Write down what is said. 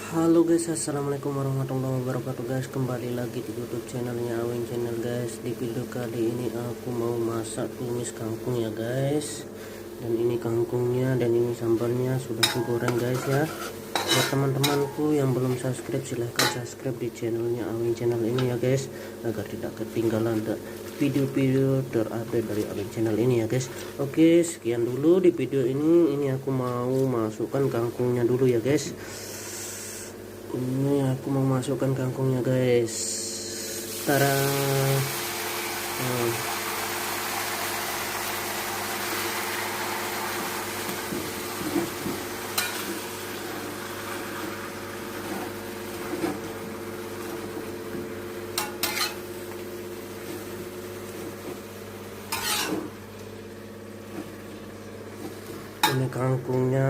Halo guys, assalamualaikum warahmatullahi wabarakatuh guys. Kembali lagi di YouTube channelnya Awing Channel guys. Di video kali ini aku mau masak tumis kangkung ya guys. Dan ini kangkungnya dan ini sambalnya sudah digoreng guys ya. Buat teman-temanku yang belum subscribe, silahkan subscribe di channelnya Awing Channel ini ya guys, agar tidak ketinggalan video-video terupdate dari Awing Channel ini ya guys. Oke, sekian dulu di video ini. Ini aku mau masukkan kangkungnya dulu ya guys. Ini aku mau masukkan kangkungnya guys. Tara. Ini kangkungnya